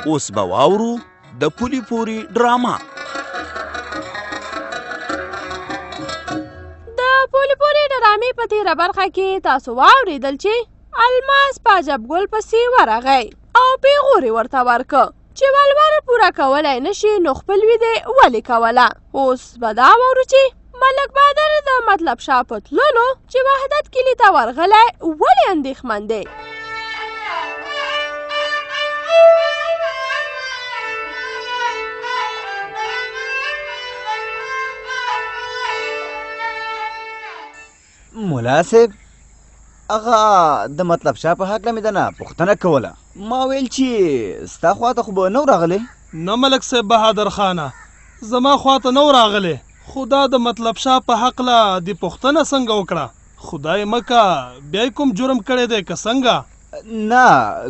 اوس به واورو د پولي پوري ډراما. د پولي پوري ډرامې په تېره برخه کې تاسو واورېدل چې الماس په عجب ګل پسې ورغی او پیغورې ورته ورکه چې ولور پوره کولی نشي نو خپل ویدې ولې کوله. اوس به دا واورو چې ملک بهادر د مطلب شاه په تللو چې وحدت کلي ته ورغلی ولې اندېښمن دی. ملا صاحب هغه د مطلب شاه په هکله مې دنه پوښتنه کوله. ما ویل چې ستا خواته خو به نه راغلی. نه ملک صاحب بهادر خانه زما خواته نه راغلی، خدا د مطلب شاه په حقله د پوښتنه څنګه وکړه؟ خدای مکه بیا کوم جرم کړی دی که څنګه؟ نه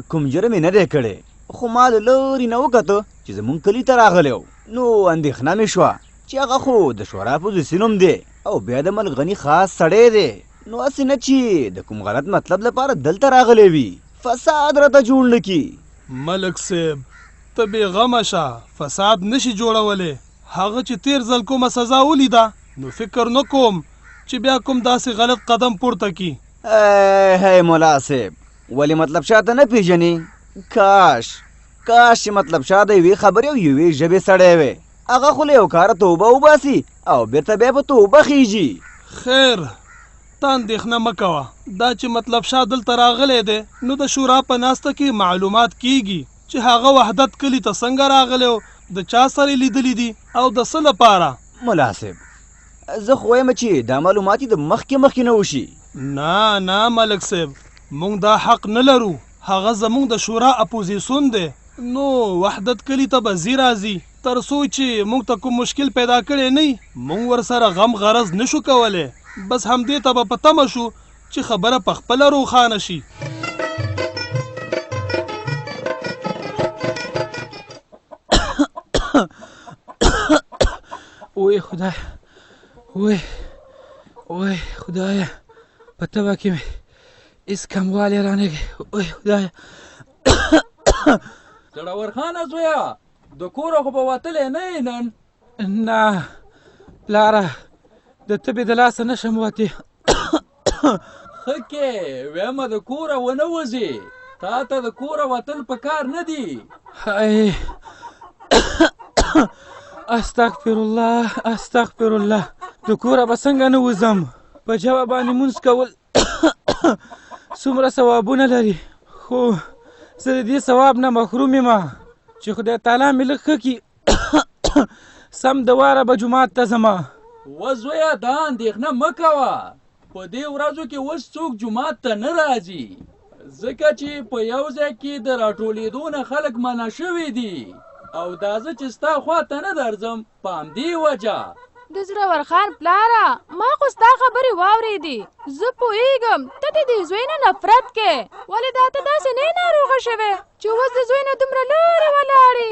کوم جرم یې نه دی کړی، خو ما د لرې نه وکتو چې زمونږ کلي ته راغلی و نو اندېښنه مې شوه چې هغه خو د شورا پوزیسیون هم دی او بیا د ملک غني خاص سړی دی، نو هسې نه چې د کوم غلط مطلب لپاره دلته راغلی وي فساد راته جوړ نه کي. ملک صاحب ته بې غمه شه، فساد نشي جوړولی. هغه چې تیر ځل کومه سزا ولیده نو فکر نه کوم چې بیا کوم داسې غلط قدم پورته کی. هی مولا صاحب ولې مطلب شاه ته نه پیژنې؟ کاش چې مطلب شاه د یوې خبرې او یوې ژبې سړی وی، هغه خو له یو کاره توبه وباسي او بیرته بیا په توبه خیږي. خیر ته اندېښنه مه کوه، دا چې مطلب شاه دلته راغلی دی نو د شورا په ناسته کې معلومات کیږي چې هغه وحدت کلي ته څنګه راغلی او د چا سره لیدلی دي او د څه لپاره. ملا صاحب زه خو وایم چې دا معلومات د مخکې نه وشي. نه ملک صاحب موږ دا حق نه لرو، هغه زموږ د شورا اپوزیسون دی، نو وحدت کلي ته به ځي راځي تر څو چې موږ ته کوم مشکل پیدا کړی نه موږ ورسره غم غرض نشو کولی. بس همدې ته به په تمه شو چې خبره په خپله روښانه شي. وای خدای وای خدای په طبع کې مې هېڅ کموالی رانغی. وای خدای زړور خانه زویه د کوره خو به وتلی نه یې نن؟ نه پلاره د تبې د لاسه نشم وتې. ښه کې ویمه د کوره ونه وځې، تا ته د کوره وتل په کار نه دي. هی استغفر الله د کوره به څنګه نه وځم؟ په ژبه باندې مونځ کول څومره ثوابونه لري، خو زه د دې ثواب نه محروم یم چې خدای تعالی مې لږ ښه کړي سم د واره به جومات ته ځمه. وزویه دا اندېښنه مه کوه، په دې ورځو کې اوس څوک جومات ته نه راځي ځکه چې په یو ځای کې د راټولېدو نه خلک منع شوي دي او دا زه چې ستا خواته نه درځم په همدې وجه. د زړور خان پلاره ما خو ستا خبرې واورېدې، زه پوهېږم ته د دې زوی نه نفرت کې، ولې دا ته داسې نه ناروغه شوې چې اوس د زوی نه دومره لرې ولاړې.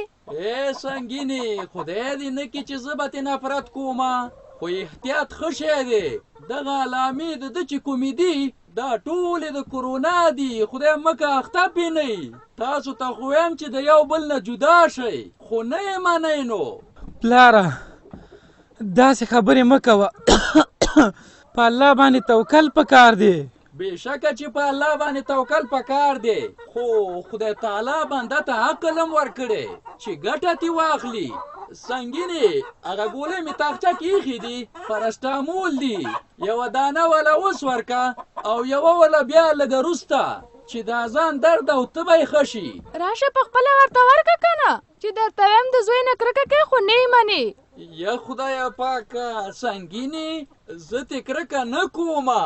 سنګینې خدای دې نه کړي چې زه به ترې نفرت کومه، خو احتیاط ښه شی دی. دغه علامې د ده چې کومې دي دا ټولې د کرونا دي، خدای مکه اخته پې نه یي. تاسو ته خو وایم چې د یو بل نه جدا شئ، خو نه یې منئ. نو پلاره داسې خبرې مه کوه، په الله باندې توکل پکار دی. بېشکه چې په الله باندې توکل پکار دی، خو خدای تعالی بنده ته عقل هم ورکړی چې ګټه ترې واخلي. سنګینې هغه ګولۍ مې تاخچه کې ایښي دي، پرسټامول دي، یوه دانه وله اوس ورکه او یوه وله بیا لږه وروسته چې د اذان درد او تبه یې ښه شي. راشه په خپله ورته ورکه که نه چې درته ویم د زوی نه کرکه کوي خو نه یې منې. یا خدایه پاکه سنګینې زه ترې کرکه نه کومه،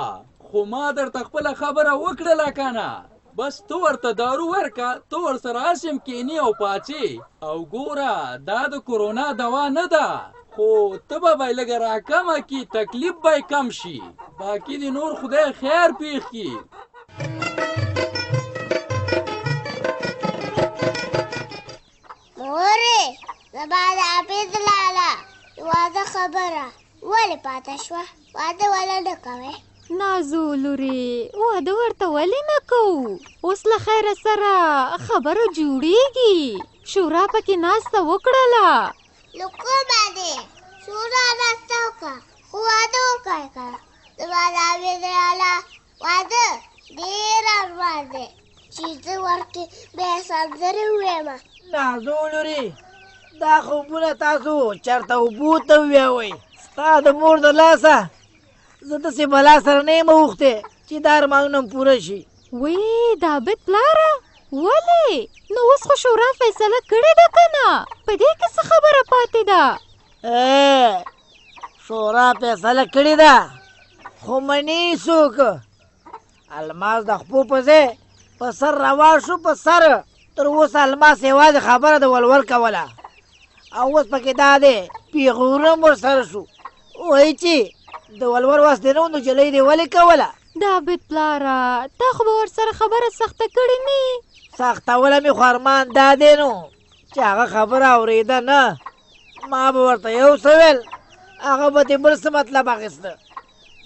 خو ما درته خپله خبره وکړله که نه. بس تو ورته دارو ورکه، تو ورسره اسیم کینی او پاڅې او ګوره دا د کرونا دوا نه ده، خو تبه به یې لږه راکمه کي، تکلیف به یې کم شي، باقي د نور خدای خیر پېښ کړي. مورې زما د حافظ لالا واده خبره ولې پاته شوه؟ واده ولې نه کوې؟ نازو لورې واده ورته ولې نه کوو؟ اوس له خیره سره خبره جوړیږي. شورا پکې ناسته وکړله. نو کومه دی شورا ناسته وکړه خو واده وکړه که زما د حمید راله واده ډېر ارمان دی چې زه ورته بیا سندرې ووایم. نازو لورې دا خوبونه تاسو چېرته اوبو ته وویوئ؟ ستا د مور د لاسه زه داسې بلا سره نه یم اوښتې چې دا ارمانونه م پوره شي. وې دا بد پلاره ولې؟ نو اوس خو شورا فیصله کړې ده که نه؟ په دې کې څه خبره پاتې ده؟ شورا فیصله کړې ده خو مني څوک؟ الماس د خپو په ځای په سر روان شو په سر. تر اوسه الماس یوازې خبره د ولور کوله او اوس پکې دا دی پیغوره هم ورسره شو. وایي چې د ولور وس دی نه و نو جلۍ دې ولې کوله؟ دا بد پلاره تا خو به ورسره خبره سخته کړې نه؟ سختوله مې خو ارمان دا دی نو چې هغه خبره اورېده نه. ما به ورته یو څه ویل هغه به دې بل څه مطلب اخیسته.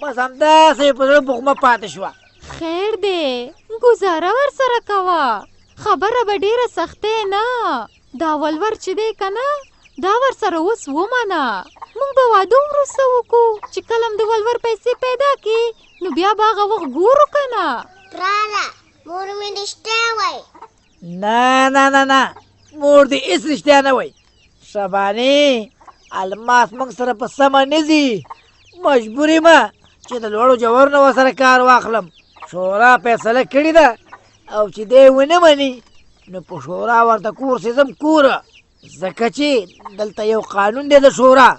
بس همداسې په زړه بوخمه پاتې شوه. خیر دی ګزاره ورسره کوه. خبره به ډېره سختې نه. دا ولور چې دی که نه دا ورسره اوس ومنه. موږ به واده وروسته وکړو چې کله م د ولور پیسې پیدا کړي نو بیا به هغه وخت ګورو که نه. پراله مور مې رښتیا وایي. نه نه نه نه مور دې هېڅ رښتیا نه وایي. شبانې الماس موږ سره په سمه نه ځي. مجبور یم چې د لوړو جوهرو نه ورسره کار واخلم. شورا فیصله کړې ده او چې دی ونه مني نو په شورا ورته کور سیزم کوره. ځکه چې دلته یو قانون دی د شورا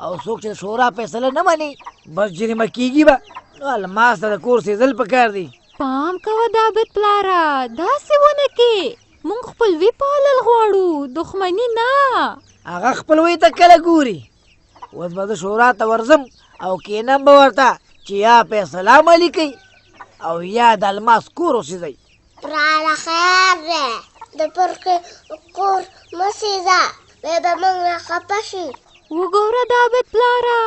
او څوک چې د شورا فیصله نه مني بس جریمه کېږي به. نو الماس ته د کور سیزل پکار دی. پام کوه دا بد پلاره داسې ونه کې. موږ خپلوي پالل غواړو دښمني نه. هغه خپلوۍ ته کله ګوري؟ اوس به زه شورا ته ورځم او کینم به ورته چې یا فیصله عملي کوي او یا د الماس کور وسیځئ. پراله خیر دی د پرکې کور مه سیزه بیا به موږ نه خفه شي. وګوره دا بد پلاره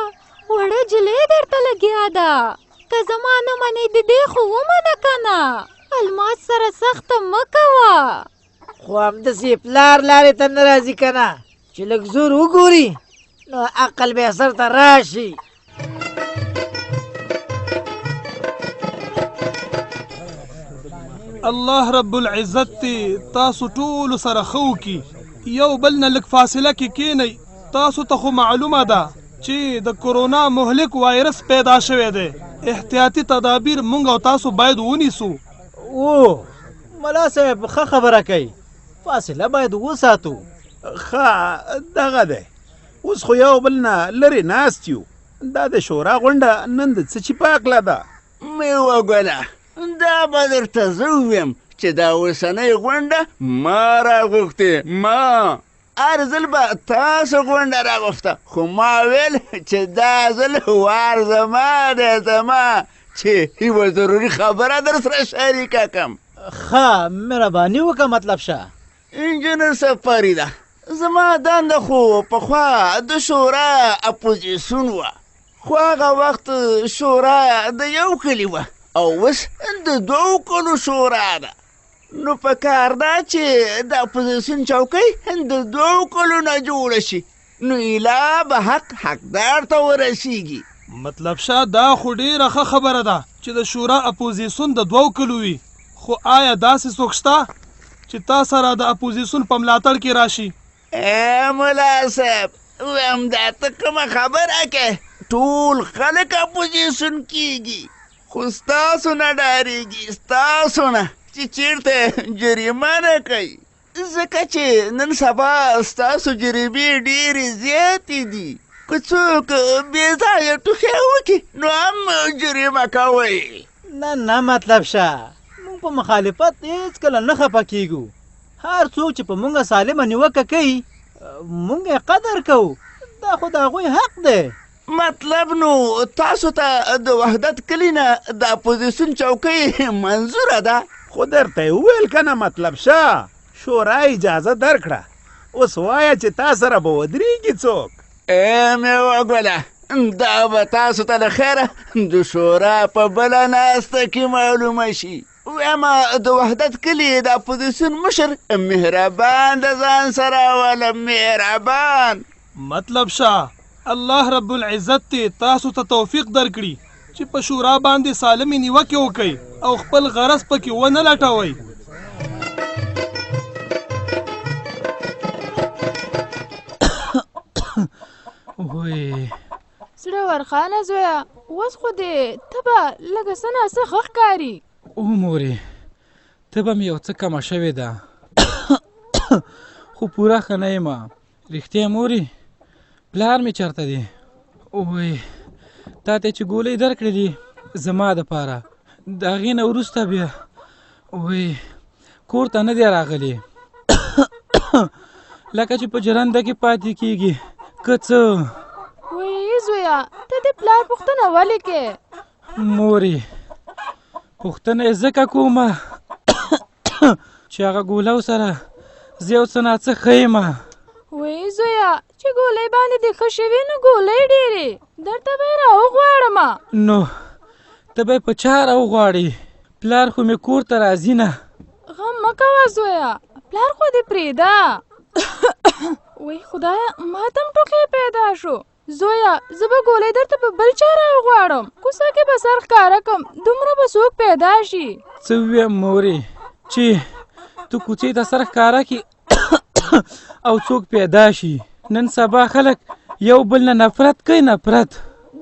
وړه جلۍ درته لګیا ده. که زما نه منې د دې خو ومنه که نه. الماس سره سخته مه کوه. خو همداسې پلار لارې ته نه راځي که نه چې لږ زور وګوري نو عقل به یې سر ته راشي. الله رب العزت دې تاسو ټولو سره ښه وکړي. یو بل نه لږ فاصله کې کښېنئ. تاسو ته خو معلومه ده چې د کرونا مهلک وایرس پیدا شوی دی. احتیاطي تدابیر موږ او تاسو باید ونیسو. او ملا صاحب ښه خبره کوي. فاصله باید وساتو. ښه دغه دی اوس خو یو بل نه لرې ناست یو. دا د شورا غونډه نن د څه چې په هکله ده؟ مې وګوره دا به درته زه وویم چې دا اوسنۍ غونډه ما راغوښتې ما. هر ځل به تاسو غونډه راغوښته خو ما ویل چې دا ځل وار زما دی زما چې یوه ضروري خبره در سره شریکه کړم. ښه مهرباني وکړه مطلب شه. انجینر صاحب فریده زما دنده خو پخوا د شورا اپوزیسیون وه خو هغه وخت شورا د یو کلي وه او اوس د 2 کلو شورا ده. نو په کار ده چې د اپوزیسیون چوکۍ د 2 کلو نه جوړه شي نو ایله به حقدار ته ورسیږي. مطلب شه دا خو ډېره ښه خبره ده چې د شورا اپوزیسیون د 2 کلو وي. خو آیا داسې څوک شته چې تا سره د اپوزیسیون په ملاتړ کې راشي؟ ملا صاحب وایم دا ته کومه خبره کوې؟ ټول خلک اپوزیسیون کېږي خو ستاسو نه ډارېږي ستاسو نه چې چېرته جریمه نه کوي. ځکه چې نن سبا ستاسو جریمې ډېرې زیاتې دي. که څوک بې ځایه ټوخی وکړي نو هم جریمه کوئ. نه نه مطلب شه موږ په مخالفت هېڅکله نه خفه کېږو. هر څوک چې په موږ سالمه نیوکه کوي موږ یې قدر کوو. دا خو د هغوی حق دی. مطلب نو تاسو ته د وحدت کلي نه د اپوزیسیون چوکۍ منظوره ده؟ خو درته یې وویل که نه مطلب شه شورا اجازه درکړه. اوس وایه چې تا سره به ودرېږي څوک؟ مې وګوله دا به تاسو ته د خیره د شورا په بله ناسته کې معلومه شي. وایم د وحدت کلي د اپوزیسیون مشر مهربان د ځان سره وله مهربان. مطلب شاه الله رب العزت ته تاسو ته توفیق درکړي چې په شورا باندې سالمې نیوکې وکړئ او خپل غرض پکې ونه لټوئ. وای زړه ورخانه زویا اوس خو دې ته به لږه څه ناڅه ښه ښکاري. او مورې ته به مې یو څه کمه شوې ده خو پوره ښه نه یم. رښتیا مورې پلار مې چېرته دی؟ وای تا ته چې ګولۍ درکړې دي زما دپاره د هغې نه وروسته بیا وای کور ته نه دی راغلی لکه چې په جرنده کې پاتې کېږي که څه. وای زویا ته د پلار پوښتنه ولې کې؟ مورې پوښتنه یې ځکه کومه چې هغه ګولو سره زه یو څه ناڅه ښه یم. وای زویا چې ګولۍ باندې دې ښه شوې نو ګولۍ ډېرې درته به یې راوغواړم. نو ته به یې په چا راوغواړې؟ پلار خو مې کور ته راځي نه. غم مه کوه زویا پلار خو دې پرېږده. وای خدایه ما ته هم ټوکې پیدا شو. زویا زه به ګولۍ درته په بل چا راوغواړم کوڅه کې به سر ښکاره کړم دومره به څوک پیدا شي. څه ووایم مورې چې تو کوڅې ته سر ښکاره کړي او څوک پیدا شي. نن سبا خلک یو بل نه نفرت کوي نفرت.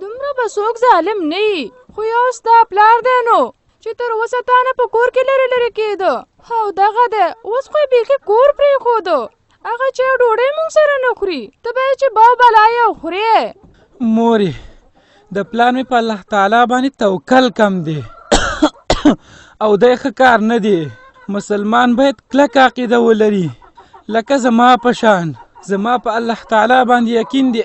دومره به څوک ظالم نه وي خو یو ستا پلار دی نو چې تر اوسه تا نه په کور کې لرې لرې کېده او دغه دی اوس خو یې بیخي کور پرېښودو هغه چې ډوډۍ موږ سره نه خوري ته به یې چې باو بلا یې خورې. مورې د پلار مې په الله تعالی باندې توکل کم دی او دی ښه کار نه دی. مسلمان باید کلک عقیده ولري لکه زما په شان. زما په الله تعالی باندې یقین دی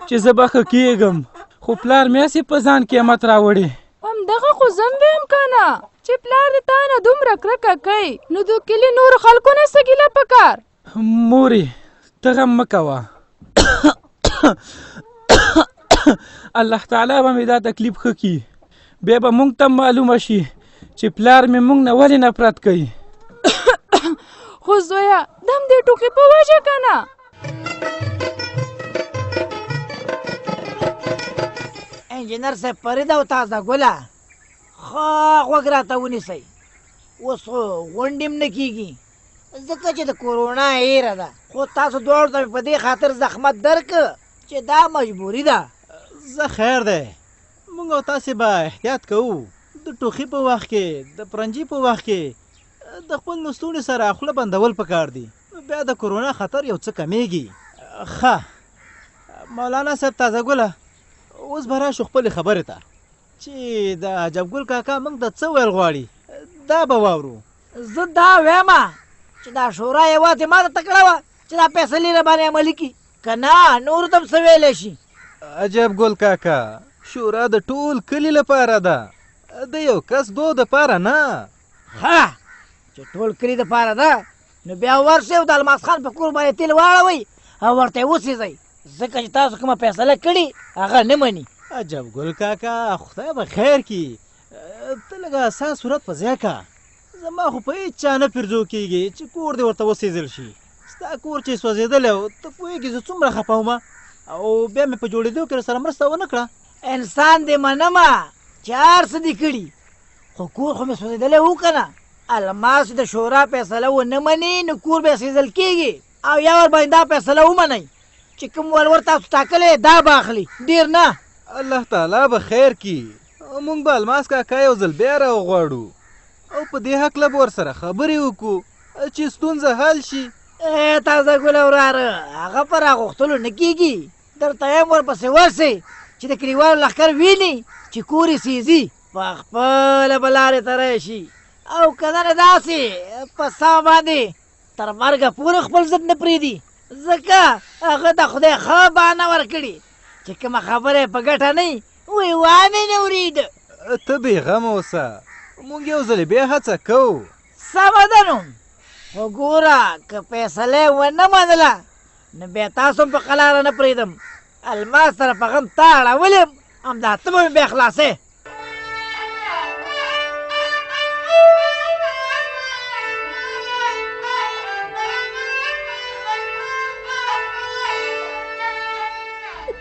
چې زه به ښه کېږم خو پلار مې هسې په ځان قیامت راوړی. همدغه خو زه هم ویم که نه چې پلار د تا نه دومره کرکه کوي نو د کلي نورو خلکو نه څه ګیله پکار. مورې ته غم مه کوه الله تعالی به مې دا تکلیف ښه کړي بیا به موږ ته معلومه شي چې پلار مې موږ نه ولې نفرت کوي. خو زویا دم دې ټوکې په وجه که نه. انجینر صاحب فرید او تازه ګله ښه غوږ راته ونیسئ. اوس خو غونډې هم نه کېږي ځکه چې د کورونا ایره ده خو تاسو دواړو ته مې په دې خاطر زحمت درکړه چې دا مجبوري ده. زه خیر دی موږ او تاسې به احتیاط کوو د ټوخي په وخت کې د پرنجي په وخت کې د خپل لستوڼي سره خوله بندول پکار دي بیا د کورونا خطر یو څه کمیږي. ښه مولانا صاحب تازه ګله اوس به راشو خپلې خبرې ته چې د عجب ګل کاکا موږ د څه ویل غواړي دا به واورو. زه دا وایم چې دا شورا یوازې ما ته تکړه وه چې دا فیصلې راباندې عملي کړي که نه نورو ته هم څه ویلی شي. عجب ګل کاکا شورا د ټول کلي لپاره ده د یو کس دو دپاره نه. ښه چې ټول کلي دپاره ده نو بیا ورشئ او د الماس خان په کور باندې تیل واړوئ او ورته یې وسېځئ ځکه چې تاسو کومه فیصله کړي هغه نه مني. عجب ګل کاکا خدای به خیر کړي ته لږه اسان صورت په ځای که زما خو په هېڅ چا نه پرځو کېږي چې کور دې ورته وسېځل شي. ستا کور چې سوځېدلی و ته پوهېږې زه څومره خفه ومه او بیا مې په جوړېدو کې سره مرسته ونه کړه. انسان دې منمه چې هر څه دې کړي خو کور خو مې سوځېدلی و که نه. الماس د شورا فیصله ونه مني نو کور به سېځل کېږي او یا ور باندې دا فیصله ومنئ چې کوم ولور تاسو ټاکلی دا به اخلي ډېر نه. الله تعالی به خیر کړي موږ به الماس کاکا یو ځل بیا راوغواړو او په دې هکله به ورسره خبرې وکړو چې ستونزه حل شي. تازه ګله وراره هغه په راغوښتلو نه کېږي درته یم ورپسې ورسئ چې د کلیوالو لښکر ویني چې کور یې سېځي په خپله به لارې ته راشي او که نه داسې په سمه باندې تر مرګه پورې خپل ضد نه پرېږدي ځکه هغه د خدای ښه بهانه ورکړي چې کومه خبره یې په ګټه نه وي وایي وامې نه ورېده. ته بېغمه اوسه موږ یو ځلې بیا هڅه کوو. سمه ده نو خو ګوره که فیصله یې ونه منله نو بیا تاسو هم په قلاره نه پرېږدم الماس سره په غم تا اړولې یم همدا ته به مې بیا خلاصې.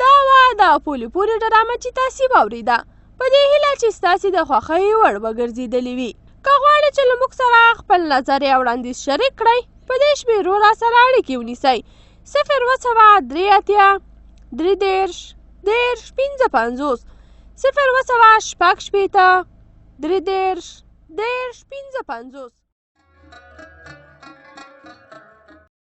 دا وه د پولې پورې ډرامه چې تاسې واورېده. په دې هیله چې ستاسې د خوښۍ وړ وګرځېدلې وي. که غواړئ چې له موږ سره خپل نظر یا وړاندیز شریک کړئ په دې شمېرو را سره اړیکې ونیسئ: 0 33 10 55 0 6 50 33 10 55.